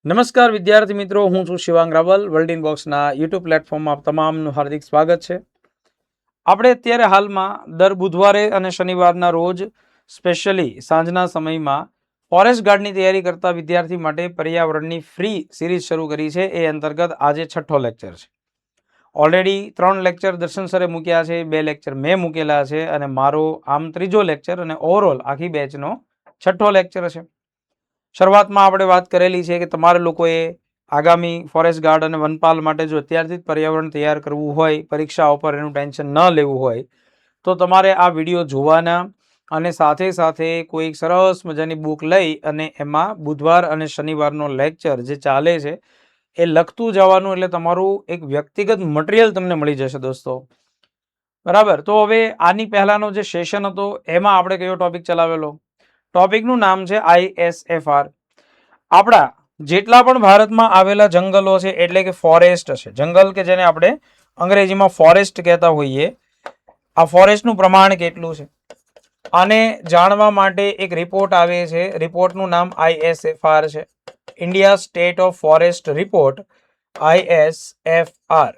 નમસ્કાર વિદ્યાર્થી મિત્રો, હું છું શિવાંગ રાવલ. વર્લ્ડ ઇન બોક્સના યુટ્યુબ પ્લેટફોર્મમાં તમામનું હાર્દિક સ્વાગત છે. આપણે અત્યારે હાલમાં દર બુધવારે અને શનિવારના રોજ સ્પેશિયલી સાંજના સમયમાં ફોરેસ્ટ ગાર્ડની તૈયારી કરતા વિદ્યાર્થી માટે પર્યાવરણની ફ્રી સિરીઝ શરૂ કરી છે. એ અંતર્ગત આજે 6ઠ્ઠો લેક્ચર છે. ઓલરેડી 3 લેક્ચર દર્શન સરે મૂક્યા છે, 2 લેક્ચર મેં મૂકેલા છે અને મારો આમ 3જો લેક્ચર અને ઓવરઓલ આખી બેચનો 6ઠ્ઠો લેક્ચર છે. શરૂઆતમાં આપણે વાત કરેલી છે કે તમારે લોકોએ આગામી ફોરેસ્ટ ગાર્ડ અને વનપાલ માટે જો અત્યારથી જ પર્યાવરણ તૈયાર કરવું હોય, પરીક્ષાઓ પર એનું ટેન્શન ન લેવું હોય, તો તમારે આ વિડીયો જોવાના અને સાથે સાથે કોઈ સરસ મજાની બુક લઈ અને એમાં બુધવાર અને શનિવારનો લેક્ચર જે ચાલે છે એ લખતું જવાનું, એટલે તમારું એક વ્યક્તિગત મટીરિયલ તમને મળી જશે દોસ્તો. બરાબર. તો હવે આની પહેલાનો જે સેશન હતો એમાં આપણે કયો ટોપિક ચલાવેલો? ટોપિકનું નામ છે ISFR. આપણા જેટલા પણ ભારતમાં આવેલા જંગલો છે એટલે કે ફોરેસ્ટ છે, જંગલ કે જેને આપણે અંગ્રેજીમાં ફોરેસ્ટ કહેતા હોઈએ, આ ફોરેસ્ટનું પ્રમાણ કેટલું છે આને જાણવા માટે એક રિપોર્ટ આવે છે. રિપોર્ટનું નામ ISFR છે, India state of forest report, ISFR.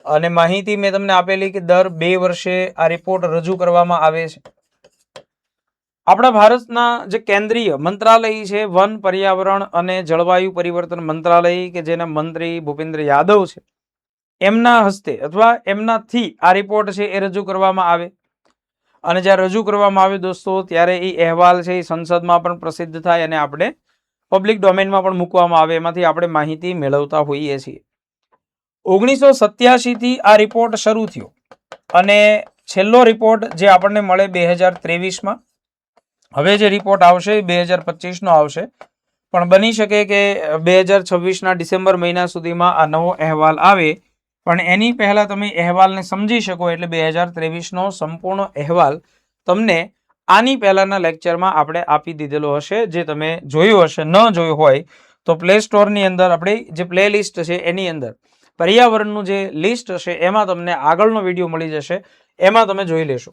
અને માહિતી મેં તમને આપેલી કે દર 2 વર્ષે આ રિપોર્ટ રજૂ કરવામાં આવે છે. આપણા ભારતના જે કેન્દ્રીય મંત્રાલય છે વન, પર્યાવરણ અને જળવાયુ પરિવર્તન મંત્રાલય, કે જેના મંત્રી ભૂપેન્દ્ર યાદવ છે, એમના હસ્તે અથવા એમનાથી આ રિપોર્ટ છે એ રજૂ કરવામાં આવે. અને જ્યારે રજૂ કરવામાં આવે દોસ્તો, ત્યારે એ અહેવાલ છે એ સંસદમાં પણ પ્રસિદ્ધ થાય અને આપણે પબ્લિક ડોમેનમાં પણ મૂકવામાં આવે, એમાંથી આપણે માહિતી મેળવતા હોઈએ છીએ. 1987 થી આ રિપોર્ટ શરૂ થયો અને છેલ્લો રિપોર્ટ જે આપણને મળે 2023માં. હવે જે રિપોર્ટ આવશે 2025નો આવશે, પણ બની શકે કે 2026ના ડિસેમ્બર મહિના સુધીમાં આ નવો અહેવાલ આવે. પણ એની પહેલા તમે અહેવાલને સમજી શકો એટલે 2023નો સંપૂર્ણ અહેવાલ તમને આની પહેલાના લેક્ચરમાં આપણે આપી દીધેલો હશે, જે તમે જોયું હશે. ન જોયું હોય તો પ્લે સ્ટોરની અંદર આપણી જે પ્લે લિસ્ટ છે એની અંદર પર્યાવરણનું જે લિસ્ટ હશે એમાં તમને આગળનો વિડીયો મળી જશે, એમાં તમે જોઈ લેશો.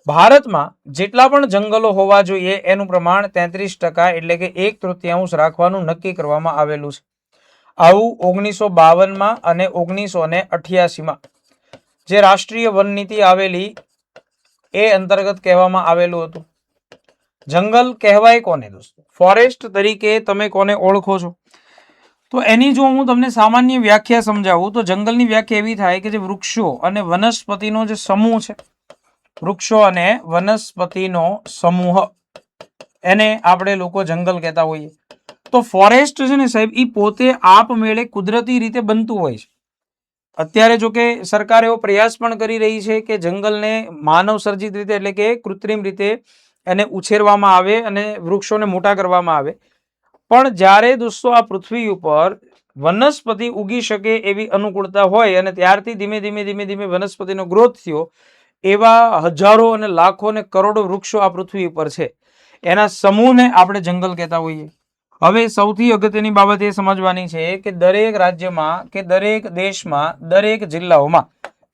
ભારતમાં જેટલા પણ જંગલો હોવા જોઈએ એનું પ્રમાણ 33% એટલે કે 1/3 રાખવાનું નક્કી કરવામાં આવેલું છે. આવું 1952માં અને 1988માં જે રાષ્ટ્રીય વન નીતિ આવેલી એ અંતર્ગત કહેવામાં આવેલું હતું. જંગલ કહેવાય કોને દોસ્તો? ફોરેસ્ટ તરીકે તમે કોને ઓળખો છો? તો એની જો હું તમને સામાન્ય વ્યાખ્યા સમજાવું તો જંગલની વ્યાખ્યા એવી થાય કે જે વૃક્ષો અને વનસ્પતિનો જે સમૂહ છે, વૃક્ષો અને વનસ્પતિનો સમૂહ, એને આપણે લોકો જંગલ કહેતા હોઈએ. તો ફોરેસ્ટ છે ને સાહેબ, એ પોતે આપમેળે કુદરતી રીતે બનતું હોય છે. અત્યારે જો કે સરકાર એવો પ્રયાસ પણ કરી રહી છે કે જંગલને માનવ સર્જિત રીતે એટલે કે કૃત્રિમ રીતે એને ઉછેરવામાં આવે અને વૃક્ષોને મોટા કરવામાં આવે. પણ જ્યારે દોસ્તો આ પૃથ્વી ઉપર વનસ્પતિ ઉગી શકે એવી અનુકૂળતા હોય અને ત્યારથી ધીમે ધીમે વનસ્પતિનો ગ્રોથ થયો, એવા હજારો અને લાખો અને કરોડો વૃક્ષો આ પૃથ્વી ઉપર છે, એના સમૂહને આપણે જંગલ કહેતા હોઈએ. હવે સૌથી અગત્યની બાબત એ સમજવાની છે કે દરેક રાજ્યમાં કે દરેક દેશમાં, દરેક જિલ્લાઓમાં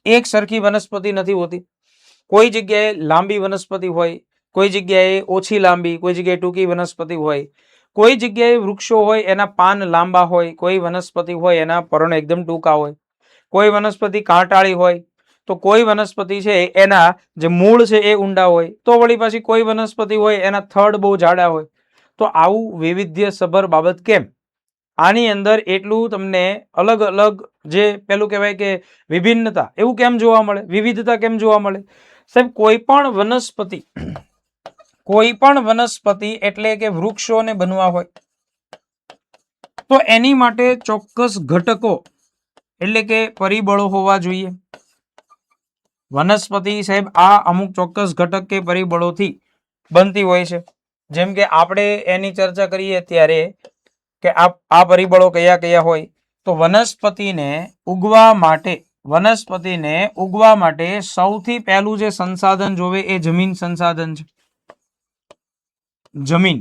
એક સરખી વનસ્પતિ નથી હોતી. કોઈ જગ્યાએ લાંબી વનસ્પતિ હોય, કોઈ જગ્યાએ ઓછી લાંબી, કોઈ જગ્યાએ ટૂંકી વનસ્પતિ હોય, કોઈ જગ્યાએ વૃક્ષો હોય એના પાન લાંબા હોય, કોઈ વનસ્પતિ હોય એના પર્ણ એકદમ ટૂંકા હોય, કોઈ વનસ્પતિ કાંટાળી હોય, તો કોઈ વનસ્પતિ છે એના જે મૂળ છે એ ઊંડા હોય, તો વળી પાછી કોઈ વનસ્પતિ હોય એના થડ બહુ જાડા હોય. તો આવું વૈવિધ્યસભર બાબત કેમ? આની અંદર એટલું તમને અલગ અલગ જે પેલું કહેવાય કે વિભિન્નતા, એવું કેમ જોવા મળે? વિવિધતા કેમ જોવા મળે? સાહેબ, કોઈ પણ વનસ્પતિ એટલે કે વૃક્ષોને બનવા હોય તો એની માટે ચોક્કસ ઘટકો એટલે કે પરિબળો હોવા જોઈએ. વનસ્પતિ સાહેબ આ અમુક ચોક્કસ ઘટક કે પરિબળોથી બનતી હોય છે. જેમ કે આપણે એની ચર્ચા કરીએ ત્યારે કે આ પરિબળો કયા કયા હોય, તો વનસ્પતિને ઉગવા માટે સૌથી પહેલું જે સંસાધન જોવે એ જમીન સંસાધન છે, જમીન.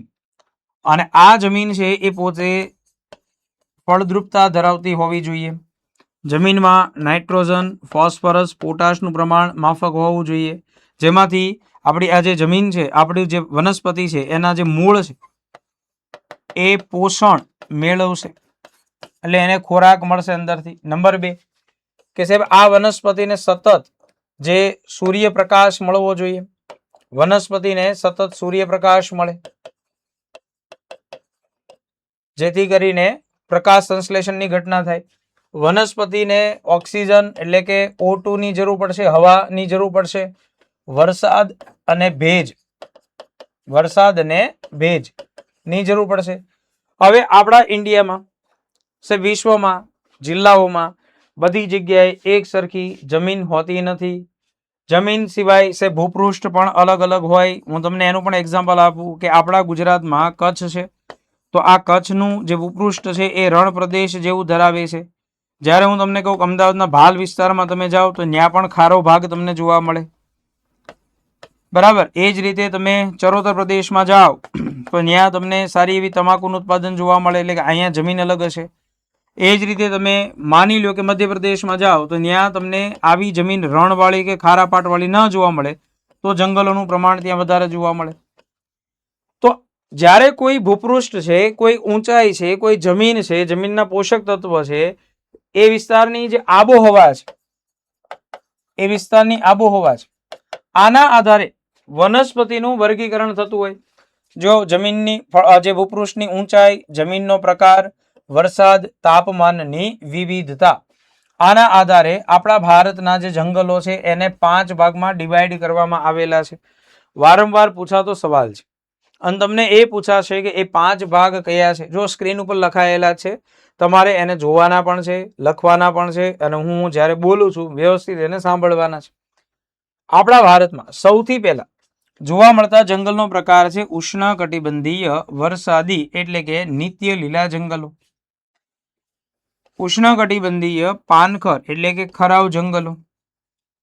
અને આ જમીન છે એ પોતે ફળદ્રુપતા ધરાવતી હોવી જોઈએ. જમીનમાં નાઇટ્રોજન, ફોસ્ફરસ, પોટાશનું પ્રમાણ માફક હોવું જોઈએ, જેમાંથી આપણી આ જે જમીન છે, આપણી જે વનસ્પતિ છે એના જે મૂળ છે એ પોષણ મેળવશે એટલે એને ખોરાક મળશે અંદરથી. નંબર 2 કે સાહેબ આ વનસ્પતિને સતત જે સૂર્યપ્રકાશ મળવો જોઈએ, વનસ્પતિને સતત સૂર્યપ્રકાશ મળે જેથી કરીને પ્રકાશ સંશ્લેષણની ઘટના થાય. વનસ્પતિને ઓક્સિજન એટલે કે O2 ની જરૂર પડશે, હવાની જરૂર પડશે, વરસાદ અને ભેજ ની જરૂર પડશે. હવે આપણા ઇન્ડિયામાં વિશ્વમાં જિલ્લાઓમાં બધી જગ્યાએ એક સરખી જમીન હોતી નથી. જમીન સિવાય ભૂપૃષ્ઠ પણ અલગ અલગ હોય. હું તમને એનું પણ એક્ઝામ્પલ આપું કે આપણા ગુજરાતમાં કચ્છ છે તો આ કચ્છનું જે ભૂપૃષ્ઠ છે એ રણ પ્રદેશ જેવું ધરાવે છે. જ્યારે હું તમને કહું અમદાવાદના ભાલ વિસ્તારમાં તમે જાઓ તો ત્યાં પણ ખારો ભાગ તમને જોવા મળે. બરાબર. એ જ રીતે તમે ચરોતર પ્રદેશમાં જાઓ તો ત્યાં તમને સારી એવી તમાકુનું ઉત્પાદન જોવા મળે, એટલે કે અહીંયા જમીન અલગ હશે. એ જ રીતે તમે માની લો કે મધ્યપ્રદેશમાં જાઓ તો ત્યાં તમને આવી જમીન રણવાળી કે ખારાપાટવાળી ન જોવા મળે, તો જંગલોનું પ્રમાણ ત્યાં વધારે જોવા મળે. તો જ્યારે કોઈ ભૂપૃષ્ઠ છે, કોઈ ઊંચાઈ છે, કોઈ જમીન છે, જમીનના પોષક તત્વ છે, એ વિસ્તારની જે આબોહવા છે, એ વિસ્તારની આબોહવા છે, આના આધારે વનસ્પતિનું વર્ગીકરણ થતું હોય. જો જમીનની જે ભૂપૃષ્ઠની ઊંચાઈ, જમીનનો પ્રકાર, વરસાદ, તાપમાનની વિવિધતા, આના આધારે આપણા ભારતના જે જંગલો છે એને 5 ભાગમાં ડિવાઈડ કરવામાં આવેલા છે. વારંવાર પૂછાતો સવાલ છે અને તમને એ પૂછાશે કે એ 5 ભાગ કયા છે. જો સ્ક્રીન ઉપર લખાયેલા છે, તમારે એને જોવાના પણ છે, લખવાના પણ છે, અને હું જ્યારે બોલું છું વ્યવસ્થિત એને સાંભળવાના છે. આપણા ભારતમાં સૌથી પહેલા જોવા મળતા જંગલનો પ્રકાર છે ઉષ્ણકટિબંધીય વરસાદી એટલે કે નિત્ય લીલા જંગલો, ઉષ્ણકટિબંધીય પાનખર એટલે કે ખરાવ જંગલો,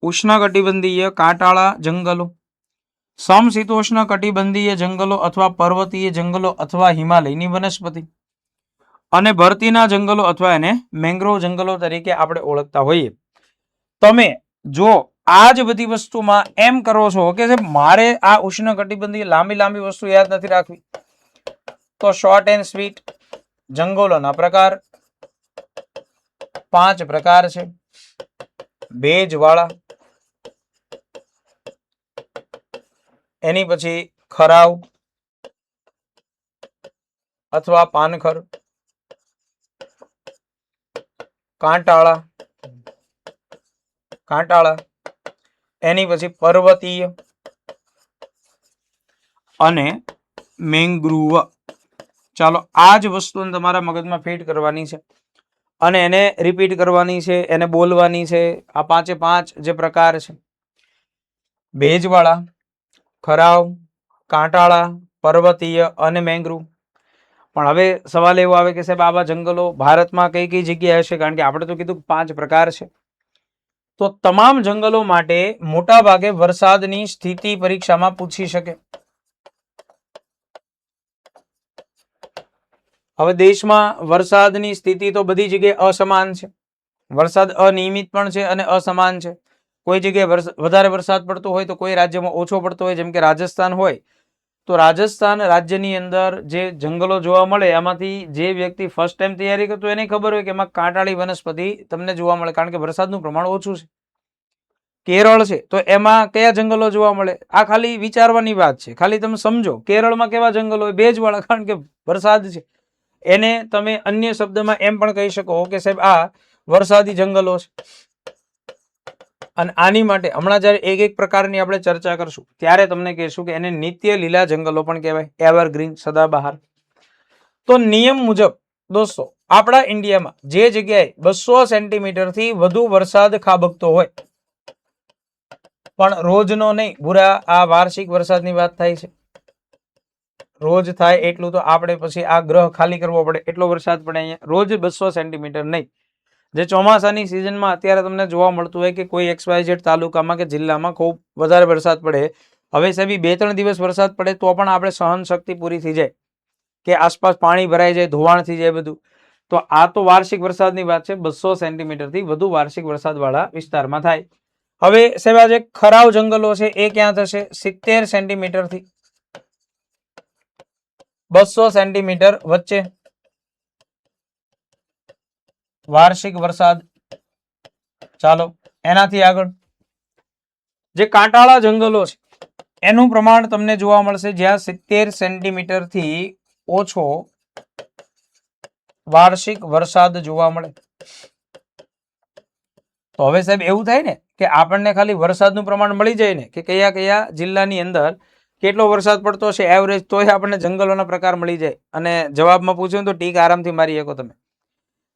ઉષ્ણકટિબંધીય કાંટાળા જંગલો, સમશીતોષ્ણ કટિબંધીય જંગલો અથવા પર્વતીય જંગલો અથવા હિમાલયની વનસ્પતિ, અને ભરતીના જંગલો અથવા એને મેંગ્રોવ જંગલો તરીકે આપણે ઓળખતા હોઈએ. તમે જો આ જ બધી વસ્તુમાં એમ કરો છો કે મારે આ ઉષ્ણકટિબંધીય લાંબી વસ્તુ યાદ નથી રાખવી, તો શોર્ટ એન્ડ સ્વીટ જંગલોના પ્રકાર 5 પ્રકાર છે. ભેજવાળા, એની પછી ખરાવ અથવા પાનખર, કાંટાળા, એની પછી પર્વતીય અને મેંગ્રુવ. ચાલો આ જ વસ્તુને તમારા મગજમાં ફિટ કરવાની છે અને એને રિપીટ કરવાની છે, એને બોલવાની છે. આ 5 જે પ્રકાર છે, ભેજવાળા, ખરાવ, કાંટાળા, પર્વતીય અને મેંગ્રુવ. પણ હવે સવાલ એવો આવે કે સાહેબ આવા જંગલો ભારતમાં કઈ કઈ જગ્યાએ હશે, કારણ કે આપણે તો કીધું 5 પ્રકાર છે. તો તમામ જંગલો માટે મોટા ભાગે વરસાદની સ્થિતિ પરીક્ષામાં પૂછી શકે. હવે દેશમાં વરસાદની સ્થિતિ તો બધી જગ્યાએ અસમાન છે. વરસાદ અનિયમિત પણ છે અને અસમાન છે. કોઈ જગ્યાએ વધારે વરસાદ પડતો હોય તો કોઈ રાજ્યમાં ઓછો પડતો હોય. જેમ કે રાજસ્થાન હોય તો રાજસ્થાન રાજ્યની અંદર જે જંગલો જોવા મળે એમાંથી જે વ્યક્તિ ફર્સ્ટ ટાઈમ તૈયારી કરતો એને ખબર હોય કે એમાં કાંટાળી વનસ્પતિ તમને જોવા મળે, કારણ કે વરસાદનું પ્રમાણ ઓછું છે. કેરળ છે તો એમાં કયા જંગલો જોવા મળે, આ ખાલી વિચારવાની વાત છે. ખાલી તમે સમજો કેરળમાં કેવા જંગલો હોય, ભેજવાળા, કારણ કે વરસાદ છે. એને તમે અન્ય શબ્દમાં એમ પણ કહી શકો કે સાહેબ આ વરસાદી જંગલો છે. અને આની માટે હમણાં જ્યારે એક પ્રકારની આપણે ચર્ચા કરશું ત્યારે તમને કહેશું કે એને નિત્ય લીલા જંગલો પણ કહેવાય, એવરગ્રીન, સદાબહાર. તો નિયમ મુજબ દોસ્તો આપણા ઇન્ડિયામાં જે જગ્યાએ 200 સેન્ટીમીટરથી વધુ વરસાદ ખાબકતો હોય, પણ રોજનો નહીં ભૂરા, આ વાર્ષિક વરસાદની વાત થાય છે. રોજ થાય એટલું તો આપણે પછી આ ગ્રહ ખાલી કરવો પડે એટલો વરસાદ પડે અહીંયા. રોજ 200 સેન્ટીમીટર નહીં. જે ચોમાસાની સિઝનમાં અત્યારે તમને જોવા મળતું હોય કે કોઈ XYZ તાલુકામાં કે જિલ્લામાં ખૂબ વધારે વરસાદ પડે. હવે સાહેબ 2-3 દિવસ વરસાદ પડે તો પણ આપણે સહન શક્તિ પૂરી થઈ જાય, કે આસપાસ પાણી ભરાઈ જાય, ધોવાણ થઈ જાય બધું. તો આ તો વાર્ષિક વરસાદની વાત છે. 200 સેન્ટીમીટરથી વધુ વાર્ષિક વરસાદવાળા વિસ્તારમાં થાય. હવે સાહેબ આ જે ખરાવ જંગલો છે એ ક્યાં થશે? 70 સેન્ટીમીટરથી 200 સેન્ટીમીટર વચ્ચે વાર્ષિક વરસાદ. ચાલો એનાથી આગળ જે કાંટાળા જંગલો છે એનું પ્રમાણ તમને જોવા મળશે જ્યાં 70 સેન્ટીમીટર થી ઓછો વાર્ષિક વરસાદ જોવા મળે. તો હવે સાહેબ એવું થાય ને કે આપણને ખાલી વરસાદનું પ્રમાણ મળી જાય ને કે કયા કયા જિલ્લાની અંદર કેટલો વરસાદ પડતો છે એવરેજ, તોય આપણને જંગલોના પ્રકાર મળી જાય. અને જવાબમાં પૂછ્યું તો ટીક આરામથી મારી શકો તમે.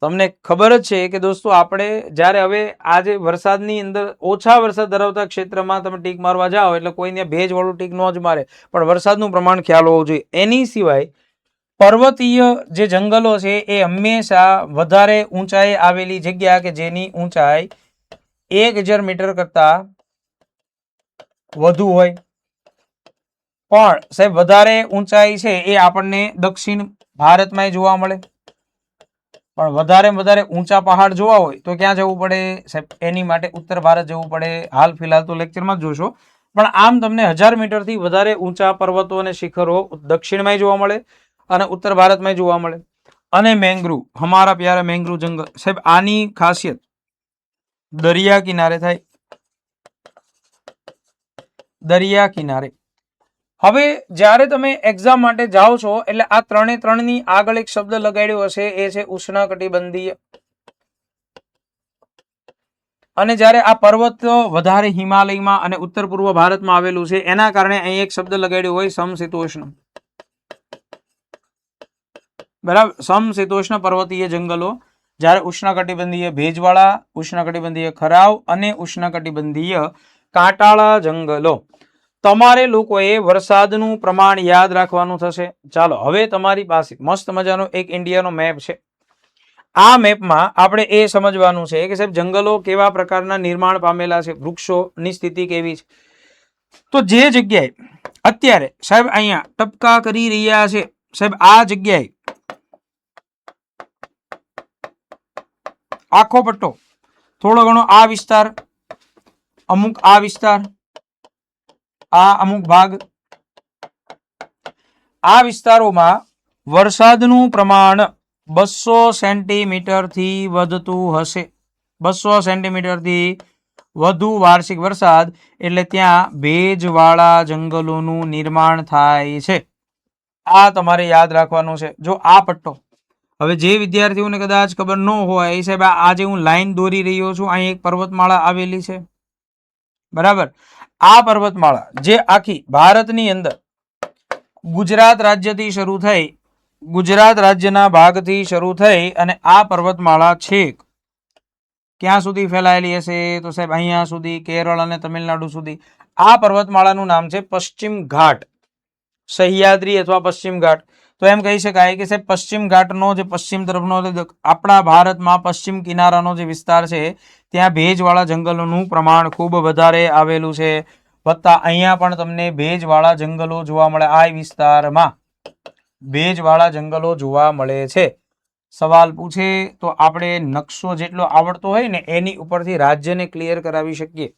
તમને ખબર જ છે કે દોસ્તો આપણે જ્યારે હવે આજે વરસાદની અંદર ઓછા વરસાદ ધરાવતા ક્ષેત્રમાં તમે ટીક મારવા જાઓ એટલે કોઈને ભેજવાળું ટીક ન જ મારે, પણ વરસાદનું પ્રમાણ ખ્યાલ હોવું જોઈએ. એની સિવાય પર્વતીય જે જંગલો છે એ હંમેશા વધારે ઊંચાઈ આવેલી જગ્યા કે જેની ઊંચાઈ 1000 મીટર કરતા વધુ હોય. પણ સાહેબ વધારે ઊંચાઈ છે એ આપણને દક્ષિણ ભારતમાં જોવા મળે. પણ વધારે ઊંચા પહાડ જોવા હોય તો ક્યાં જવું પડે સાહેબ? એની માટે ઉત્તર ભારત જવું પડે. હાલ ફિલહાલ તો લેક્ચરમાં જ જોશો, પણ આમ તમને 1000 મીટર થી વધારે ઊંચા પર્વતો અને શિખરો દક્ષિણમાં જોવા મળે અને ઉત્તર ભારતમાં જોવા મળે. અને મેંગ્રુવ, હમારા પ્યારા મેંગ્રુવ જંગલ સાહેબ, આની ખાસિયત દરિયા કિનારે થાય. દરિયા કિનારે. હવે જ્યારે તમે એક્ઝામ માટે જાઓ છો એટલે આ ત્રણે ત્રણની આગળ એક શબ્દ લગાડ્યો હશે, એ છે ઉષ્ણકટિબંધીય. અને જ્યારે આ પર્વત વધારે હિમાલયમાં અને ઉત્તર પૂર્વ ભારતમાં આવેલું છે એના કારણે અહીં એક શબ્દ લગાડ્યો હોય સમશીતોષ્ણ. બરાબર, સમશીતોષ્ણ પર્વતીય જંગલો. જ્યારે ઉષ્ણકટિબંધીય ભેજવાળા, ઉષ્ણકટિબંધીય ખરાવ અને ઉષ્ણકટિબંધીય કાંટાળા જંગલો. તમારે લોકોએ વરસાદનું પ્રમાણ યાદ રાખવાનું થશે. ચાલો હવે તમારી પાસે મસ્ત મજાનો એક ઇન્ડિયાનો મેપ છે. આ મેપમાં આપણે એ સમજવાનું છે કે સાહેબ જંગલો કેવા પ્રકારના નિર્માણ પામેલા છે, વૃક્ષોની સ્થિતિ કેવી છે. તો જે જગ્યાએ અત્યારે સાહેબ અહીંયા ટપકા કરી રહ્યા છે સાહેબ, આ જગ્યાએ આખો પટ્ટો, થોડો ઘણો આ વિસ્તાર, અમુક આ વિસ્તાર, આ અમુક ભાગ, આ વિસ્તારોમાં વરસાદનું પ્રમાણ 200 સેન્ટીમીટર થી વધતું હશે. 200 સેન્ટીમીટર થી વધુ વાર્ષિક વરસાદ એટલે ત્યાં ભેજવાળા જંગલોનું નિર્માણ થાય છે. આ તમારે યાદ રાખવાનું છે. જો આ પટ્ટો, હવે જે વિદ્યાર્થીઓને કદાચ ખબર ન હોય એ સાહેબ આજે હું લાઈન દોરી રહ્યો છું, અહીં એક પર્વતમાળા આવેલી છે. બરાબર, આ પર્વતમાળા જે આખી ભારતની અંદર ગુજરાત રાજ્યથી શરૂ થઈ, ગુજરાત રાજ્યના ભાગથી શરૂ થઈ અને આ પર્વતમાળા છેક ક્યાં સુધી ફેલાયેલી હશે તો સાહેબ અહીંયા સુધી, કેરળ અને તમિલનાડુ સુધી. આ પર્વતમાળાનું નામ છે પશ્ચિમ ઘાટ, સહ્યાદ્રી અથવા પશ્ચિમ ઘાટ. તો એમ કહી શકાય કે સાહેબ પશ્ચિમ ઘાટનો જે પશ્ચિમ તરફનો આપણા ભારતમાં પશ્ચિમ કિનારાનો જે વિસ્તાર છે ત્યાં ભેજવાળા જંગલોનું પ્રમાણ ખૂબ વધારે આવેલું છે. વત્તા અહીંયા પણ તમને ભેજવાળા જંગલો જોવા મળે. આ વિસ્તારમાં ભેજવાળા જંગલો જોવા મળે છે. સવાલ પૂછે તો આપણે નકશો જેટલો આવડતો હોય ને એની ઉપરથી રાજ્યને ક્લિયર કરાવી શકીએ.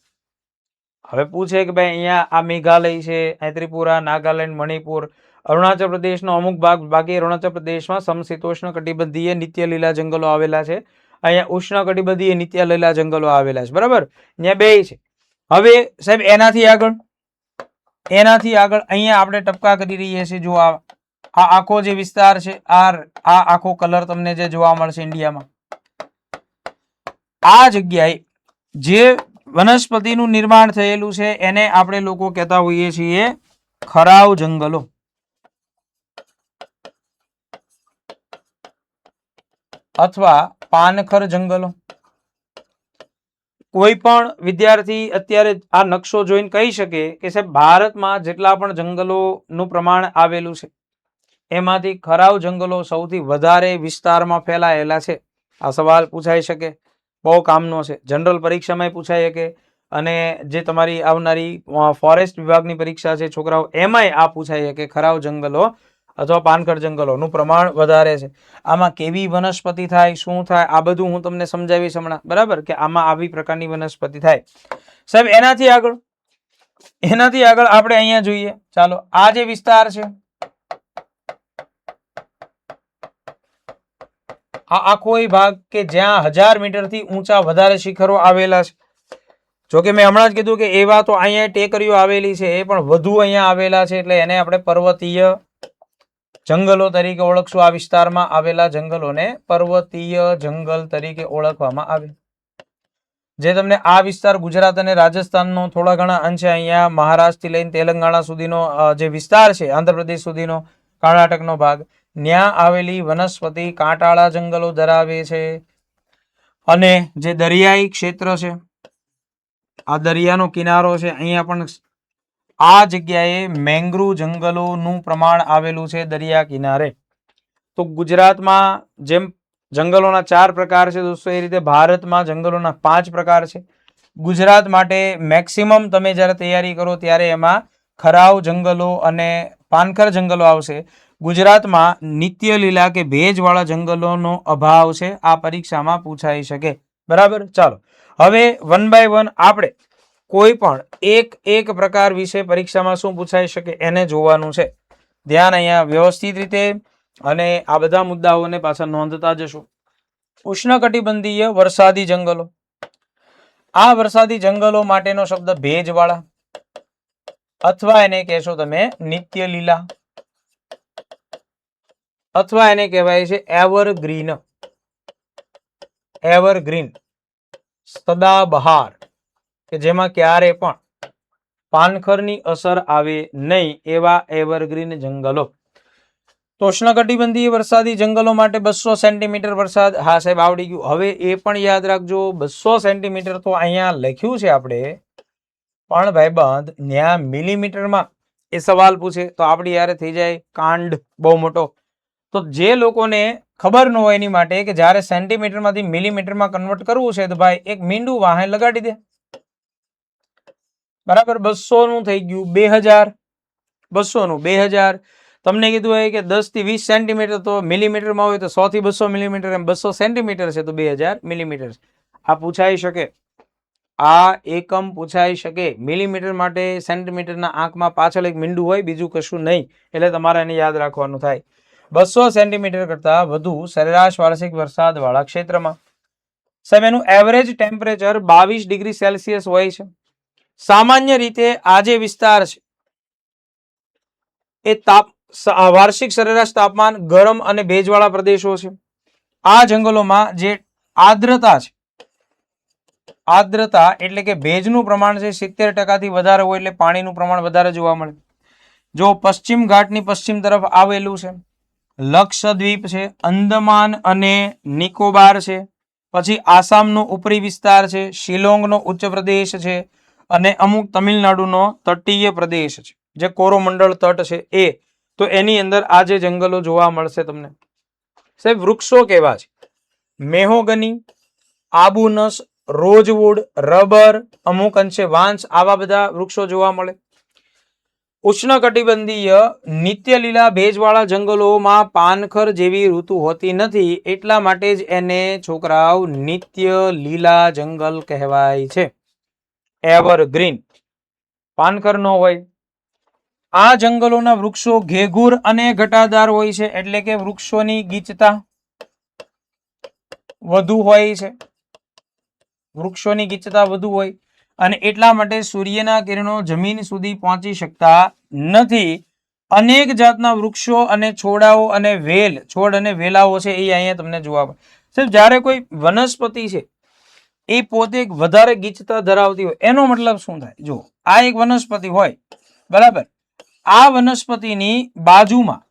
હવે પૂછે કે ભાઈ અહીંયા આ મેઘાલય છે, ત્રિપુરા, નાગાલેન્ડ, મણિપુર, અરુણાચલ પ્રદેશનો અમુક ભાગ, બાકી અરુણાચલ પ્રદેશમાં સમશીતોષ્ણ કટિબંધીય નિત્ય લીલા જંગલો આવેલા છે. અહીંયા ઉષ્ણ કટિબંધીય નિત્ય લીલા જંગલો આવેલા છે. બરાબર, અહીંયા બે છે. હવે સાહેબ એનાથી આગળ અહીંયા આપણે ટપકા કરી રહીએ છીએ. જો આ આખો જે વિસ્તાર છે, આ આખો કલર તમને જે જોવા મળશે ઇન્ડિયામાં, આ જગ્યાએ જે વનસ્પતિનું નિર્માણ થયેલું છે એને આપણે લોકો કહેતા હોઈએ છીએ ખરાવ જંગલો અથવા પાનખર જંગલો. કોઈ પણ વિદ્યાર્થી અત્યારે આ નકશો જોઈને કહી શકે કે સાહેબ ભારતમાં જેટલા પણ જંગલોનું પ્રમાણ આવેલું છે એમાંથી ખરાવ જંગલો સૌથી વધારે વિસ્તારમાં ફેલાયેલા છે. આ સવાલ પૂછાઈ શકે, બહુ કામનો છે. જનરલ પરીક્ષામાં પૂછાઈ શકે અને જે તમારી આવનારી ફોરેસ્ટ વિભાગની પરીક્ષા છે છોકરાઓ, એમાંય આ પૂછાઈ શકે. ખરાવ જંગલો અથવા પાનખર જંગલોનું પ્રમાણ વધારે છે. આમાં કેવી વનસ્પતિ થાય, શું થાય, આ બધું હું તમને સમજાવીશ હમણાં. બરાબર, કે આમાં આવી પ્રકારની વનસ્પતિ થાય. સાહેબ એનાથી આગળ આપણે અહીંયા જોઈએ. ચાલો, આ જે વિસ્તાર છે આ આખો એ ભાગ કે જ્યાં 1000 મીટરથી ઊંચા વધારે શિખરો આવેલા છે. જોકે મેં હમણાં જ કીધું કે એવા તો અહીંયા ટેકરીઓ આવેલી છે એ પણ વધુ અહીંયા આવેલા છે એટલે એને આપણે પર્વતીય જંગલો તરીકે ઓળખશું. આ વિસ્તારમાં આવેલા જંગલોને પર્વતીય જંગલ તરીકે ઓળખવામાં આવે. જે તમને આ વિસ્તાર ગુજરાત અને રાજસ્થાનનો થોડા ઘણા અંશે અહીંયા મહારાષ્ટ્રથી લઈને તેલંગાણા સુધીનો જે વિસ્તાર છે, આંધ્રપ્રદેશ સુધીનો, કર્ણાટકનો ભાગ, ત્યાં આવેલી વનસ્પતિ કાંટાળા જંગલો ધરાવે છે. અને જે દરિયાઈ ક્ષેત્ર છે, આ દરિયાનો કિનારો છે, અહીંયા પણ આ જગ્યાએ મેંગ્રુવ જંગલોનું પ્રમાણ આવેલું છે દરિયા કિનારે. તો ગુજરાતમાં જેમ જંગલોના 4 પ્રકાર છે દોસ્તો, એ રીતે ભારતમાં જંગલોના 5 પ્રકાર છે. ગુજરાત માટે મેક્સિમમ તમે જ્યારે તૈયારી કરો ત્યારે એમાં ખરાવ જંગલો અને પાનખર જંગલો આવશે. ગુજરાતમાં નિત્ય લીલા કે ભેજવાળા જંગલોનો અભાવ છે. આ પરીક્ષામાં પૂછાઈ શકે. બરાબર, ચાલો હવે 1 by 1 આપણે કોઈ પણ એક પ્રકાર વિશે પરીક્ષામાં શું પૂછાઈ શકે એને જોવાનું છે. ધ્યાન અહીંયા વ્યવસ્થિત રીતે અને આ બધા મુદ્દાઓને પાછા નોંધતા જશું. ઉષ્ણકટિબંધીય વરસાદી જંગલો. આ વરસાદી જંગલો માટેનો શબ્દ ભેજવાળા, અથવા એને કહેશો તમે નિત્ય લીલા, અથવા એને કહેવાય છે એવરગ્રીન. એવરગ્રીન, સદાબહાર, કે જેમાં ક્યારે પણ પાનખરની અસર આવે નહીં એવા એવરગ્રીન જંગલો. તો ઉષ્ણકટિબંધીય વરસાદી જંગલો માટે 200 સેન્ટીમીટર વરસાદ. હા સાહેબ, આવડી ગયું. હવે એ પણ યાદ રાખજો, 200 સેન્ટીમીટર તો અહીંયા લખ્યું છે આપણે, પણ ભાઈબંધ ત્યાં મિલીમીટરમાં એ સવાલ પૂછે તો આપણી યારે થઈ જાય કાંડ બહુ મોટો. તો જે લોકોને ખબર ન હોય એની માટે કે જ્યારે સેન્ટીમીટરમાંથી મિલીમીટરમાં કન્વર્ટ કરવું છે તો ભાઈ એક મીંડું વાહે લગાડી દે. બરાબર, 200 નું થઈ ગયું 2000, 200 નું 2000. તમને કીધું હોય કે 10 થી 20 સેન્ટીમીટર તો મિલીમીટરમાં હોય તો 100 થી 200 મિલીમીટર, એમ 200 સેન્ટીમીટર છે તો 2000 મિલીમીટર. આ પૂછાઈ શકે, આ એકમ પૂછાઈ શકે. મિલીમીટર માટે સેન્ટીમીટરના આંકમાં પાછળ એક મીંડું હોય, બીજું કશું નહીં, એટલે તમારે એને યાદ રાખવાનું થાય. 200 સેન્ટીમીટર કરતા વધુ સરેરાશ વાર્ષિક વરસાદ વાળા ક્ષેત્રમાં સાહેબ એનું એવરેજ ટેમ્પરેચર 22 ડિગ્રી સેલ્સિયસ હોય છે. સામાન્ય રીતે આ જે વિસ્તાર છે એ વાર્ષિક સરેરાશ તાપમાન ગરમ અને ભેજવાળા પ્રદેશો છે. આ જંગલોમાં જે આર્દ્રતા છે, આર્દ્રતા એટલે કે ભેજનું પ્રમાણ છે 70% થી વધારે હોય એટલે પાણીનું પ્રમાણ વધારે જોવા મળે. જો પશ્ચિમ ઘાટની પશ્ચિમ તરફ આવેલું છે, લક્ષદ્વીપ છે, અંદમાન અને નિકોબાર છે, પછી આસામનો ઉપરી વિસ્તાર છે, શિલોંગનો ઉચ્ચ પ્રદેશ છે, અને અમુક તમિલનાડુનો તટીય પ્રદેશ છે, જે કોરોમંડળ તટ છે એ. તો એની અંદર આ જે જંગલો જોવા મળશે તમને. સાહેબ વૃક્ષો કેવા છે? મેહોગની, આબુનસ, રોઝવુડ, રબર, અમુક અંશે વાંસ, આવા બધા વૃક્ષો જોવા મળે. ઉષ્ણકટિબંધીય નિત્ય લીલા ભેજવાળા જંગલોમાં પાનખર જેવી ઋતુ હોતી નથી, એટલા માટે જ એને છોકરાઓ નિત્ય લીલા જંગલ કહેવાય છે. એવરગ્રીન, પાનખર ન હોય. આ જંગલોના વૃક્ષો ઘેઘુર અને ઘટાદાર હોય છે, એટલે કે વૃક્ષોની ગીચતા વધુ હોય છે. વૃક્ષોની ગીચતા વધુ હોય અને એટલા માટે સૂર્યના કિરણો જમીન સુધી પહોંચી શકતા નથી. અનેક જાતના વૃક્ષો અને છોડાઓ અને વેલ, છોડ અને વેલાઓ છે એ અહીંયા તમને જોવા મળે. સાહેબ જ્યારે કોઈ વનસ્પતિ છે એ પોતે વધારે ગીચતા ધરાવતી હોય એનો મતલબ શું થાય? જો આ એક વનસ્પતિ હોય, બરાબર, આ વનસ્પતિની બાજુમાં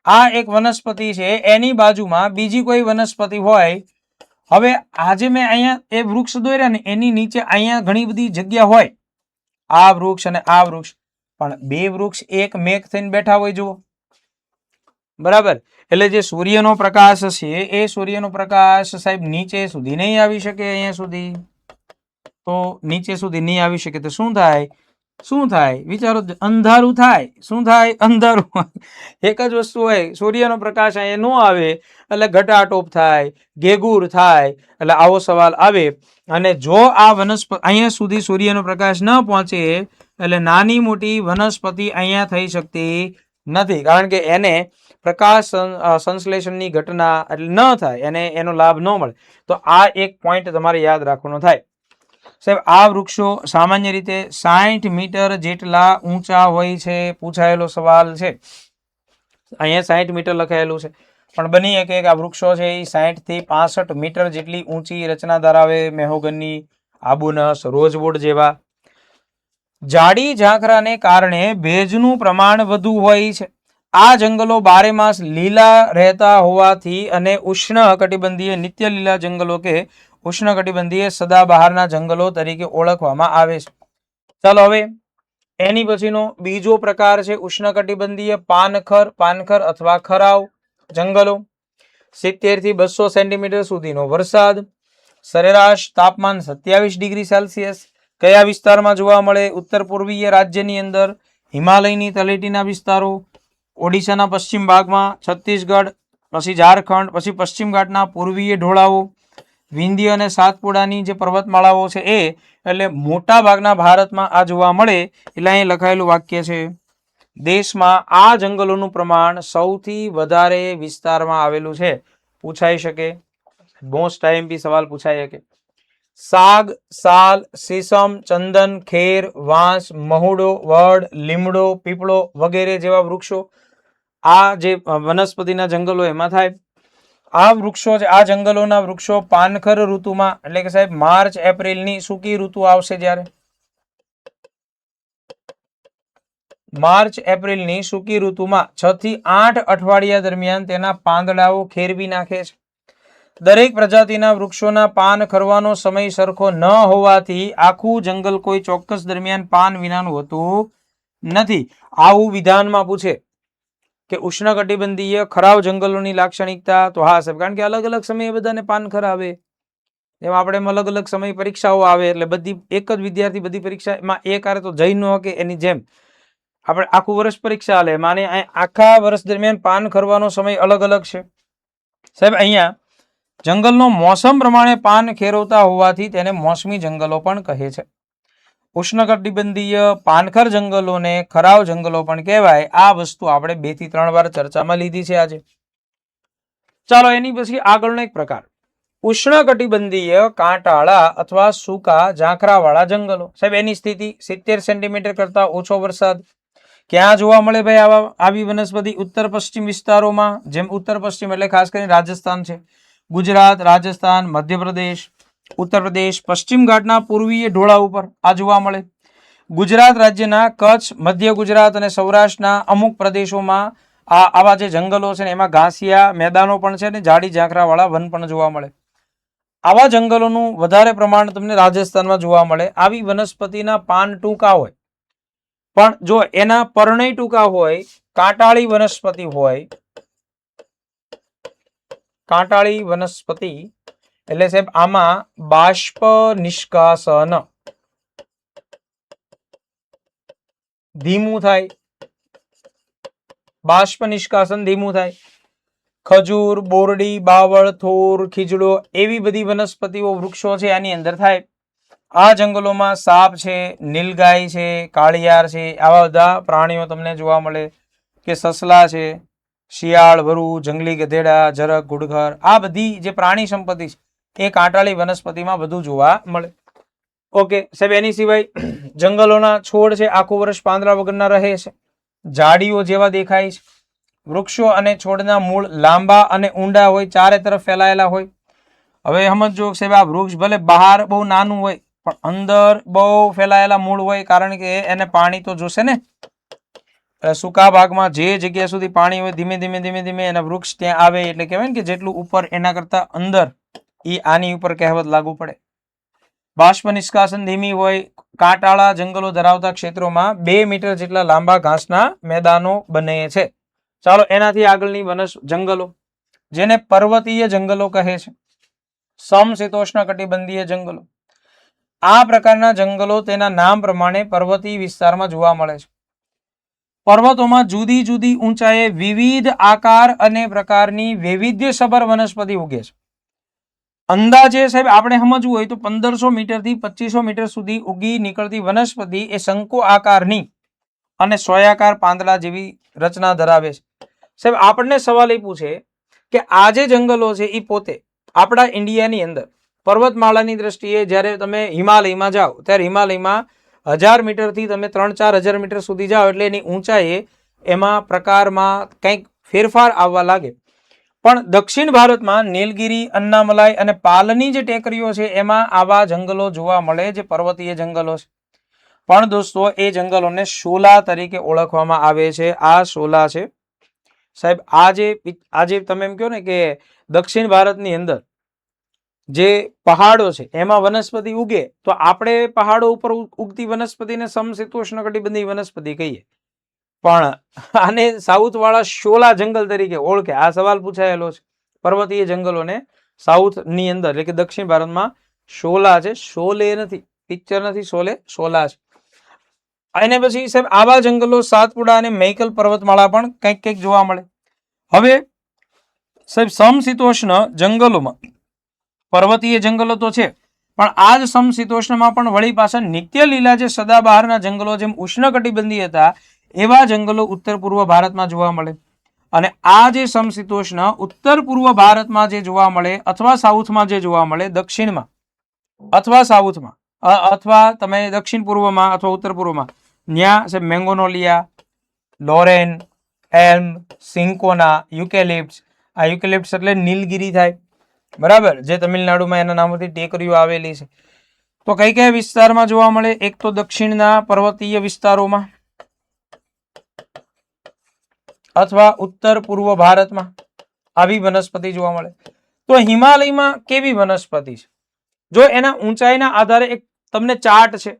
આ એક વનસ્પતિ છે, એની બાજુમાં બીજી કોઈ વનસ્પતિ હોય. હવે આજે મેં અહીંયા એ વૃક્ષ દોર્યા ને એની નીચે અહીંયા ઘણી બધી જગ્યા હોય, આ વૃક્ષ અને આ વૃક્ષ, પણ બે વૃક્ષ એક મેઘ થઈને બેઠા હોય જુઓ, બરાબર. એટલે જે સૂર્યનો પ્રકાશ છે એ સૂર્યનો પ્રકાશ સાહેબ નીચે સુધી નહીં આવી શકે, અહીંયા સુધી તો નીચે સુધી નહીં આવી શકે તો શું થાય? શું થાય વિચારો? અંધારું થાય. શું થાય? અંધારું. એક જ વસ્તુ હોય, સૂર્યનો પ્રકાશ અહીંયા ન આવે એટલે ઘટાટોપ થાય, ઘેઘૂર થાય, એટલે આવો સવાલ આવે. અને જો આ વનસ્પતિ અહીંયા સુધી સૂર્યનો પ્રકાશ ન પહોંચે એટલે નાની મોટી વનસ્પતિ અહીંયા થઈ શકતી નથી, કારણ કે એને પ્રકાશ સંશ્લેષણની ઘટના એટલે ન થાય, એને એનો લાભ ન મળે. તો આ એક પોઈન્ટ તમારે યાદ રાખવાનો થાય. સાહેબ આ વૃક્ષો સામાન્ય રીતે 60 મીટર જેટલા ઊંચા હોય છે. પૂછાયેલો સવાલ છે, અહીંયા 60 મીટર લખાયેલું છે, પણ બની શકે કે આ વૃક્ષો છે એ 60 થી 65 મીટર જેટલી ઊંચી રચના ધરાવે. મેહોગની, આબુનસ, રોઝવુડ જેવા. જાડી ઝાંખરાને કારણે ભેજનું પ્રમાણ વધુ હોય છે. આ જંગલો 12 માસ લીલા રહેતા હોવાથી અને ઉષ્ણ કટિબંધીય નિત્ય લીલા જંગલો કે ઉષ્ણકટિબંધીય સદાબહારના જંગલો તરીકે ઓળખવામાં આવે છે. ચાલો હવે એની પછીનો બીજો પ્રકાર છે ઉષ્ણકટિબંધીય પાનખર અથવા ખરાવ જંગલો. 70 થી 200 સેન્ટીમીટર સુધીનો વરસાદ, સરેરાશ તાપમાન 27 ડિગ્રી સેલ્સિયસ. કયા વિસ્તારમાં જોવા મળે? ઉત્તર પૂર્વીય રાજ્યની અંદર, હિમાલયની તળેટીના વિસ્તારો, ઓડિશાના પશ્ચિમ ભાગમાં, છત્તીસગઢ, પછી ઝારખંડ, પછી પશ્ચિમ ઘાટના પૂર્વીય ઢોળાવો, વિંધ્ય અને સાતપુડાની જે પર્વતમાળાઓ છે એ, એટલે મોટા ભાગના ભારતમાં આ જોવા મળે. એટલે અહીં લખાયેલું વાક્ય છે, દેશમાં આ જંગલોનું પ્રમાણ સૌથી વધારે વિસ્તારમાં આવેલું છે. પૂછાઈ શકે, મોસ્ટ આઈએમપી સવાલ પૂછાઈ શકે. સાગ, સાલ, સીસમ, ચંદન, ખેર, વાંસ, મહુડો, વડ, લીમડો, પીપળો વગેરે જેવા વૃક્ષો આ જે વનસ્પતિના જંગલો એમાં થાય. આ વૃક્ષો છે, આ જંગલોના વૃક્ષો પાનખર ઋતુમાં, એટલે કે સાહેબ માર્ચ એપ્રિલની સૂકી ઋતુ આવશે, જ્યારે માર્ચ એપ્રિલની સૂકી ઋતુમાં 6 થી 8 અઠવાડિયા દરમિયાન તેના પાંદડાઓ ખેરવી નાખે છે. દરેક પ્રજાતિના વૃક્ષોના પાન ખરવાનો સમય સરખો ન હોવાથી આખું જંગલ કોઈ ચોક્કસ દરમિયાન પાન વિનાનું હોતું નથી. આવું વિધાનમાં પૂછે કે ઉષ્ણકટિબંધીય ખરાવ જંગલોની લાક્ષણિકતા, તો હા સાહેબ, કારણ કે અલગ અલગ સમયે બધાને પાન ખરાવે. એમાં આપણે અલગ અલગ સમય પરીક્ષાઓ આવે, એટલે બધી એક જ વિદ્યાર્થી બધી પરીક્ષામાં એક હારે તો જઈ ન શકે. એની જેમ આપણે આખું વર્ષ પરીક્ષા આલે, માને આખા વર્ષ દરમિયાન પાન ખરવાનો સમય અલગ અલગ છે. સાહેબ અહીંયા જંગલનો મોસમ પ્રમાણે પાન ખેરવતા હોવાથી તેને મોસમી જંગલો પણ કહે છે. ઉષ્ણકટિબંધીય પાનખર જંગલોને ખરાવ જંગલો પણ કહેવાય. આ વસ્તુ આપણે 2 થી 3 વાર ચર્ચામાં લીધી છે આજે. ચાલો એની પછી આગળનો એક પ્રકાર, ઉષ્ણકટિબંધીય કાંટાળા અથવા સૂકા ઝાંખરાવાળા જંગલો. સાહેબ એની સ્થિતિ 70 સેન્ટીમીટર કરતા ઓછો વરસાદ. ક્યાં જોવા મળે ભાઈ આવી વનસ્પતિ? ઉત્તર પશ્ચિમ વિસ્તારોમાં, જેમ ઉત્તર પશ્ચિમ એટલે ખાસ કરીને રાજસ્થાન છે, ગુજરાત, રાજસ્થાન, મધ્યપ્રદેશ, ઉત્તર પ્રદેશ, પશ્ચિમ ઘાટના પૂર્વીય ઢોળા ઉપર આ જોવા મળે. ગુજરાત રાજ્યના કચ્છ, મધ્ય ગુજરાત અને સૌરાષ્ટ્રના અમુક પ્રદેશોમાં આવા જે જંગલો છે ને એમાં ઘાસિયા મેદાનો પણ છે ને જાડી ઝાંખરાવાળા વન પણ જોવા મળે. આવા જંગલોનું વધારે પ્રમાણ તમને રાજસ્થાનમાં જોવા મળે. આવી વનસ્પતિના પાન ટૂંકા હોય, પણ જો એના પર્ણય ટૂંકા હોય, કાંટાળી વનસ્પતિ હોય, કાંટાળી વનસ્પતિ એટલે સાહેબ આમાં બાષ્પ નિષ્કાસન ધીમું થાય, બાષ્પ નિષ્કાસન ધીમું થાય. ખજૂર, બોરડી, બાવળ, થોર, ખીજડો એવી બધી વનસ્પતિઓ વૃક્ષો છે આની અંદર થાય. આ જંગલોમાં સાપ છે, નીલગાય છે, કાળિયાર છે, આવા બધા પ્રાણીઓ તમને જોવા મળે, કે સસલા છે, શિયાળ, વરુ, જંગલી ગધેડા, જરક, ઘુડખર, આ બધી જે પ્રાણી સંપત્તિ છે એ કાંટાળી વનસ્પતિમાં બધું જોવા મળે. ઓકે સાહેબ, એની સિવાય જંગલોના છોડ છે આખું વર્ષ પાંદડા વગરના રહે છે, ઝાડીઓ જેવા દેખાય છે. વૃક્ષો અને છોડના મૂળ લાંબા અને ઊંડા હોય, ચારે તરફ ફેલાયેલા હોય. હવે સમજો સાહેબ, આ વૃક્ષ ભલે બહાર બહુ નાનું હોય પણ અંદર બહુ ફેલાયેલા મૂળ હોય, કારણ કે એને પાણી તો જોશે ને. સૂકા ભાગમાં જે જગ્યા સુધી પાણી હોય ધીમે ધીમે ધીમે ધીમે એના વૃક્ષ ત્યાં આવે, એટલે કહેવાય ને કે જેટલું ઉપર એના કરતા અંદર, એ આની ઉપર કહેવત લાગુ પડે. બાષ્પ નિષ્કાસન ધીમી હોય. કાંટાળા જંગલો ધરાવતા ક્ષેત્રોમાં 2 મીટર જેટલા લાંબા ઘાસના મેદાનો બને છે. ચાલો એનાથી આગળની જંગલો, જેને પર્વતીય જંગલો કહે છે, સમશીતોષ્ણ કટિબંધીય જંગલો. આ પ્રકારના જંગલો તેના નામ પ્રમાણે પર્વતીય વિસ્તારમાં જોવા મળે છે. પર્વતોમાં જુદી જુદી ઊંચાઈએ વિવિધ આકાર અને પ્રકારની વૈવિધ્યસભર વનસ્પતિ ઉગે છે. અંદાજે સાહેબ આપણે સમજવું હોય તો 1500 મીટર થી 2500 મીટર સુધી ઉગી નીકળતી વનસ્પતિ એ શંકુ આકારની અને સોયાકાર પાંદડા જેવી રચના ધરાવે છે. સાહેબ આપણને સવાલ એ પૂછે કે આ જે જંગલો છે એ પોતે આપણા ઇન્ડિયાની અંદર પર્વતમાળાની દ્રષ્ટિએ જ્યારે તમે હિમાલયમાં જાઓ ત્યારે હિમાલયમાં 1000 મીટરથી તમે 3-4 હજાર મીટર સુધી જાઓ એટલે એની ઊંચાઈએ એમાં પ્રકારમાં કંઈક ફેરફાર આવવા લાગે. પણ દક્ષિણ ભારતમાં નીલગિરી, અન્નામલાઈ અને પાલની જે ટેકરીઓ છે એમાં આવા જંગલો જોવા મળે જે પર્વતીય જંગલો છે. પણ દોસ્તો એ જંગલોને શોલા તરીકે ઓળખવામાં આવે છે. આ શોલા છે સાહેબ. આજે તમે એમ કહો ને કે દક્ષિણ ભારતની અંદર જે પહાડો છે એમાં વનસ્પતિ ઉગે તો આપણે પહાડો ઉપર ઉગતી વનસ્પતિને સમશીતોષ્ણ કટિબંધીય વનસ્પતિ કહીએ, પણ આને સાઉથ વાળા શોલા જંગલ તરીકે ઓળખે. આ સવાલ પૂછાયેલો છે. પર્વતીય જંગલોને સાઉથ ની અંદર એટલે કે દક્ષિણ ભારતમાં શોલા છે. શોલે નથી, પિક્ચર નથી, શોલા છે. અને પછી સાહેબ આવા જંગલો સાતપુડા અને મૈકલ પર્વતમાળા પણ કંઈક જોવા મળે. હવે સાહેબ સમશીતોષ્ણ જંગલોમાં પર્વતીય જંગલો તો છે, પણ આ જ સમશીતોષ્ણમાં પણ વળી પાછા નિત્ય લીલા જે સદાબહારના જંગલો જેમ ઉષ્ણકટિબંધીય હતા એવા જંગલો ઉત્તર પૂર્વ ભારતમાં જોવા મળે. અને આ જે સમશીતોષ્ણ ઉત્તર પૂર્વ ભારતમાં જે જોવા મળે અથવા સાઉથમાં જે જોવા મળે, દક્ષિણમાં અથવા સાઉથમાં અથવા તમે દક્ષિણ પૂર્વમાં અથવા ઉત્તર પૂર્વમાં, ત્યાં છે મેંગોનોલિયા, લોરેન, એલ્મ, સિન્કોના, યુકેલિપ્ટ્સ. આ યુકેલિપ્ટ્સ એટલે નીલગિરી થાય, બરાબર, જે તમિલનાડુમાં એના નામથી ટેકરીઓ આવેલી છે. તો કઈ કઈ વિસ્તારમાં જોવા મળે? એક તો દક્ષિણના પર્વતીય વિસ્તારોમાં અથવા ઉત્તર પૂર્વ ભારતમાં આવી વનસ્પતિ જોવા મળે. તો હિમાલયમાં કેવી વનસ્પતિ છે? જો એના ઊંચાઈના આધારે એક તમને ચાર્ટ છે.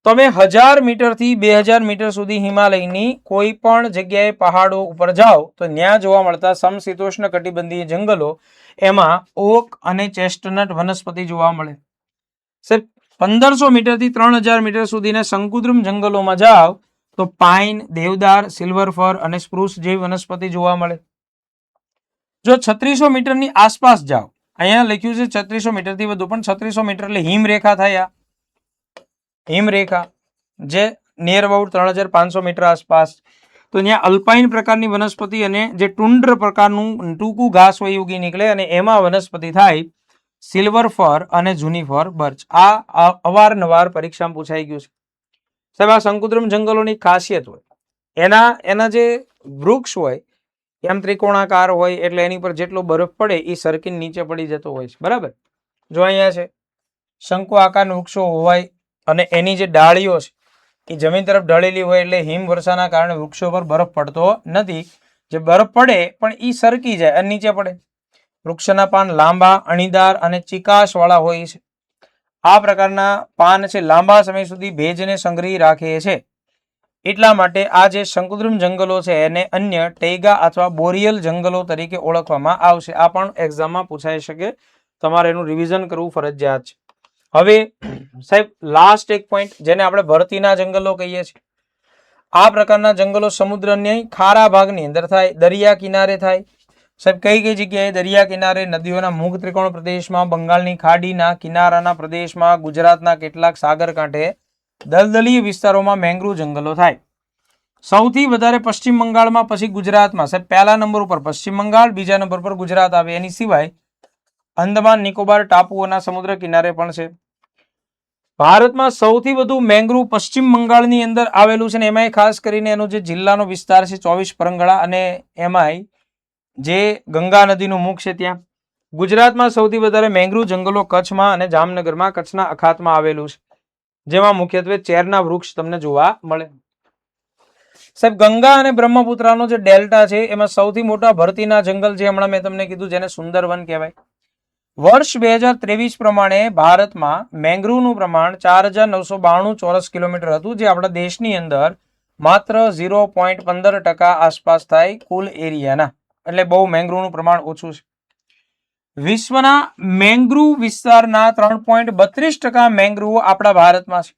તમે 1000 મીટરથી 2000 મીટર સુધી હિમાલયની કોઈ પણ જગ્યાએ પહાડો ઉપર જાઓ તો ત્યાં જોવા મળતા સમશીતોષ્ણ કટિબંધીય જંગલો, એમાં ઓક અને ચેસ્ટનટ વનસ્પતિ જોવા મળે. સાહેબ 1500 મીટરથી 3000 મીટર સુધીના શંકુદ્રુમ જંગલોમાં જાઓ તો પાઇન, દેવદાર, સિલ્વર ફર અને સ્પ્રુસ જેવી વનસ્પતિ જોવા મળે. જો 3600 મીટરની આસપાસ જાઓ, અહીંયા લખ્યું છે 3600 મીટરથી વધુ, પણ 3600 મીટર એટલે હિમરેખા થાય. હિમરેખા જે નિયર અબાઉટ 3500 મીટર આસપાસ, તો ત્યાં અલ્પાઇન પ્રકારની વનસ્પતિ અને જે ટુંડ્ર પ્રકારનું ટૂંકું ઘાસ હોય ઉગી નીકળે અને એમાં વનસ્પતિ થાય સિલ્વર ફર અને જુનિફર બર્ચ. આ અવારનવાર પરીક્ષામાં પૂછાઈ ગયું છે સાહેબ. આ શંકુદ્રુમ જંગલોની ખાસિયત હોય એના જે વૃક્ષ હોય એમ ત્રિકોણાકાર હોય એટલે એની પર જેટલો બરફ પડે એ સરકીને નીચે પડી જતો હોય છે, બરાબર. જો અહીંયા છે શંકુ આકારના વૃક્ષો હોય અને એની જે ડાળીઓ છે એ જમીન તરફ ઢળેલી હોય એટલે હિમવર્ષાના કારણે વૃક્ષો પર બરફ પડતો નથી. જે બરફ પડે પણ એ સરકી જાય અને નીચે પડે. વૃક્ષના પાન લાંબા, અણીદાર અને ચિકાશ વાળા હોય છે. આ પ્રકારના પાન છે લાંબા સમય સુધી ભેજને સંગ્રહી રાખે છે. એટલા માટે આ જે શંકુદ્રુમ જંગલો છે એને અન્ય ટૈગા અથવા બોરિયલ જંગલો તરીકે ઓળખવામાં આવશે. આ પણ એક્ઝામમાં પૂછાઈ શકે, તમારે એનું રિવિઝન કરવું ફરજિયાત છે. હવે સાહેબ લાસ્ટ એક પોઈન્ટ જેને આપણે ભરતીના જંગલો કહીએ છીએ. આ પ્રકારના જંગલો સમુદ્રની ખારા ભાગની અંદર થાય, દરિયા કિનારે થાય. સાહેબ કઈ કઈ જગ્યાએ? દરિયા કિનારે, નદીઓના મુખ ત્રિકોણ પ્રદેશમાં, બંગાળની ખાડીના કિનારાના પ્રદેશમાં, ગુજરાતના કેટલાક સાગર કાંઠે, દલદલીય વિસ્તારોમાં મેંગ્રુવ જંગલો થાય. સૌથી વધારે પશ્ચિમ બંગાળમાં, પછી ગુજરાતમાં. સાહેબ પહેલા નંબર ઉપર પશ્ચિમ બંગાળ, બીજા નંબર પર ગુજરાત આવે. એની સિવાય અંદમાન નિકોબાર ટાપુઓના સમુદ્ર કિનારે પણ છે. ભારતમાં સૌથી વધુ મેંગ્રુવ પશ્ચિમ બંગાળની અંદર આવેલું છે ને એમાંય ખાસ કરીને એનો જે જિલ્લાનો વિસ્તાર છે 24 પરગણા અને એમાંય જે ગંગા નદીનું મુખ છે ત્યાં. ગુજરાતમાં સૌથી વધારે મેંગ્રુવ જંગલો કચ્છમાં અને જામનગરમાં, કચ્છના અખાતમાં આવેલું છે, જેમાં મુખ્યત્વે ચેરના વૃક્ષ તમને જોવા મળે. સાહેબ ગંગા અને બ્રહ્મપુત્રાનો જે ડેલ્ટા છે એમાં સૌથી મોટા ભરતીના જંગલ જે હમણાં મેં તમને કીધું જેને સુંદરવન કહેવાય. વર્ષ 2023 પ્રમાણે ભારતમાં મેંગ્રુવનું પ્રમાણ 4992 ચોરસ કિલોમીટર હતું, જે આપણા દેશની અંદર માત્ર 0.15% આસપાસ થાય કુલ એરિયાના. એટલે બહુ મેંગ્રુવનું પ્રમાણ ઓછું છે. વિશ્વના મેંગ્રુવ વિસ્તારના 3.32% મેંગ્રુવ આપણા ભારતમાં છે.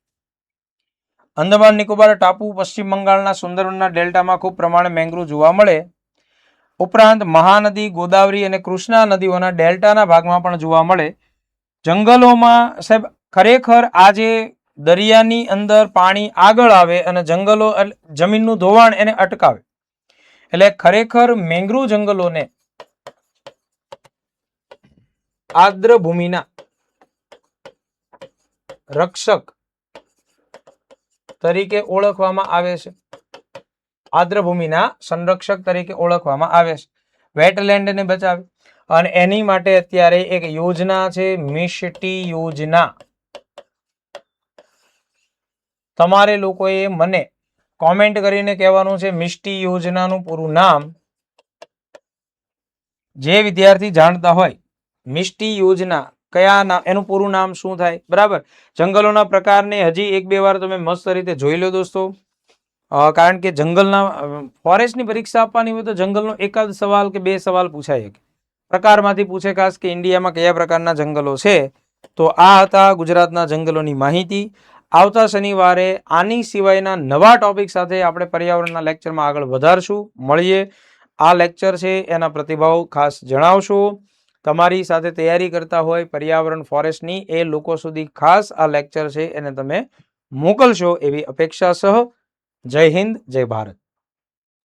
અંદમાન નિકોબાર ટાપુ, પશ્ચિમ બંગાળના સુંદરવનના ડેલ્ટામાં ખૂબ પ્રમાણે મેંગ્રુવ જોવા મળે. ઉપરાંત મહાનદી, ગોદાવરી અને કૃષ્ણા નદીઓના ડેલ્ટાના ભાગમાં પણ જોવા મળે. જંગલોમાં સાહેબ ખરેખર આ જે દરિયાની અંદર પાણી આગળ આવે અને જંગલો જમીનનું ધોવાણ એને અટકાવે. એટલે ખરેખર મેંગ્રુવ જંગલોને આર્દ્ર ભૂમિના રક્ષક તરીકે ઓળખવામાં આવે છે. આર્દ્ર ભૂમિના સંરક્ષક તરીકે ઓળખવામાં આવે છે. વેટલેન્ડને બચાવે. અને એની માટે અત્યારે એક યોજના છે, મિષ્ટી યોજના. તમારે લોકોએ મને કોમેન્ટ કરીને કહેવાનું છે મિષ્ટી યોજનાનું પૂરું નામ. જે વિદ્યાર્થી જાણતા હોય મિષ્ટી યોજના કયા નામ, એનું પૂરું નામ શું થાય, બરાબર. જંગલોના પ્રકારને હજી એક બે વાર તમે મસ્ત રીતે જોઈ લો દોસ્તો. કારણ કે જંગલના ફોરેસ્ટની પરીક્ષા આપવાની હોય તો જંગલનો એકાદ સવાલ કે બે સવાલ પૂછાય. પ્રકારમાંથી પૂછે ખાસ કે ઇન્ડિયામાં કયા પ્રકારના જંગલો છે. તો આ હતા ગુજરાતના જંગલોની માહિતી. આવતા શનિવારે આની સિવાયના નવા ટોપિક સાથે આપણે પર્યાવરણના લેક્ચરમાં આગળ વધારશું. મળીએ. આ લેક્ચર છે એના પ્રતિભાવ ખાસ જણાવશો. તમારી સાથે તૈયારી કરતા હોય પર્યાવરણ ફોરેસ્ટની એ લોકો સુધી ખાસ આ લેક્ચર છે એને તમે મોકલશો એવી અપેક્ષા સહ. જય હિન્દ, જય ભારત.